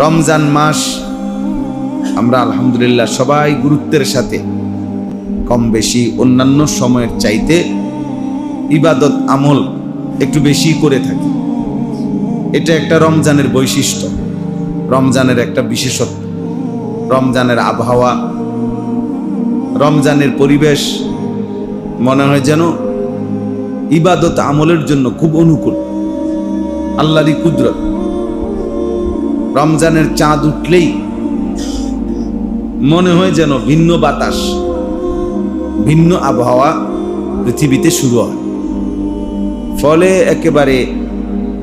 রমজান মাস আমরা আলহামদুলিল্লাহ সবাই গুরুত্বের সাথে কম বেশি অন্যান্য সময়ের চাইতে ইবাদত আমল একটু বেশি করে থাকি। এটা একটা রমজানের বৈশিষ্ট্য, রমজানের একটা বিশেষত্ব। রমজানের আবহাওয়া, রমজানের পরিবেশ মনে হয় যেন ইবাদত আমলের জন্য খুব অনুকূল। আল্লাহরই কুদরত। রমজানের চাঁদ উঠলেই মনে হয় যেন ভিন্ন বাতাস, ভিন্ন আবহাওয়া পৃথিবীতে শুরু হয়। ফলে একেবারে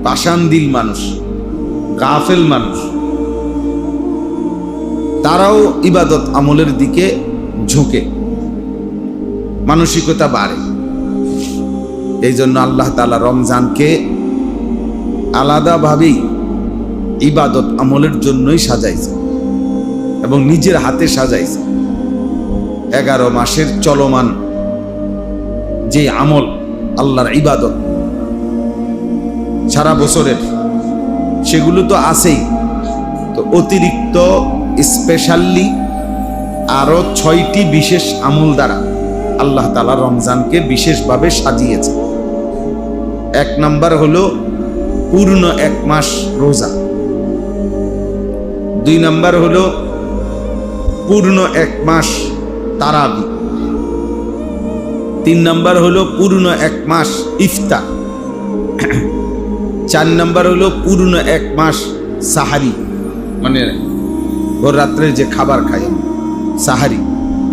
পাষাণদিল মানুষ, গাফেল মানুষ, তারাও ইবাদত আমলের দিকে ঝুঁকে, মানসিকতা বাড়ে। এই জন্য আল্লাহ তাআলা রমজানকে আলাদাভাবেই ইবাদত আমলের জন্যই সাজাইছে এবং নিজের হাতে সাজাইছে। 11 মাসের চলমান যে আমল, আল্লাহর ইবাদত সারা বছরের, সেগুলো তো আছেই, তো অতিরিক্ত স্পেশালি আরো 6টি বিশেষ আমল দ্বারা আল্লাহ তাআলা রমজানকে বিশেষভাবে সাজিয়েছে। 1 নাম্বার হলো পূর্ণ 1 মাস রোজা। 2 নাম্বার হলো পূর্ণ 1 মাস তারাবি। 3 নাম্বার হলো পূর্ণ 1 মাস ইফতার। 4 নাম্বার হলো পূর্ণ 1 মাস সাহারি, মানে ভোর রাত্রের যে খাবার খাই সাহারি,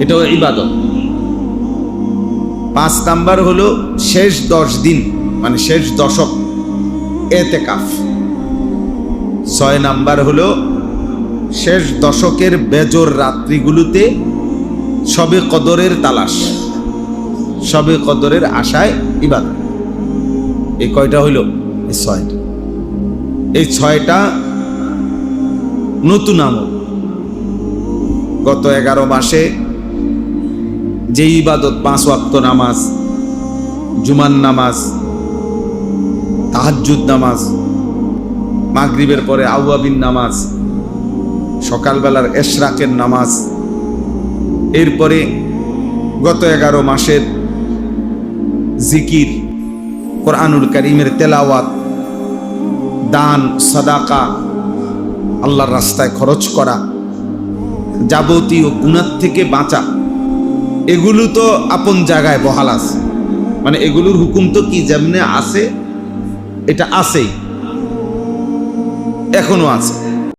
এটাও ইবাদত। 5 নাম্বার হলো শেষ 10 দিন, মানে শেষ দশক, এতেকাফ। 6 নাম্বার হলো শেষ দশকের বেজর রাত্রিগুলোতে শবে কদরের তালাশ, শবে কদরের আশায় ইবাদত। এই কয়টা হইল? এই 6টা। এই 6টা নতুন আমল। গত 11 মাসে যে ইবাদত, 5 ওয়াক্ত নামাজ, জুমার নামাজ, তাহাজ্জুদ নামাজ, মাগরিবের পরে আওয়াবিন নামাজ, সকালবেলার এশরাকের নামাজ, এরপরে গত 11 মাসের জিকির, কোরআনুল কারীমের তেলাওয়াত, দান, সাদাকা, আল্লাহর রাস্তায় খরচ করা, যাবতীয় গুনাহ থেকে বাঁচা, এগুলো তো আপন জায়গায় বহাল আছে। মানে এগুলোর হুকুম তো কি যেমনে আছে, এটা আছেই, এখনো আছে।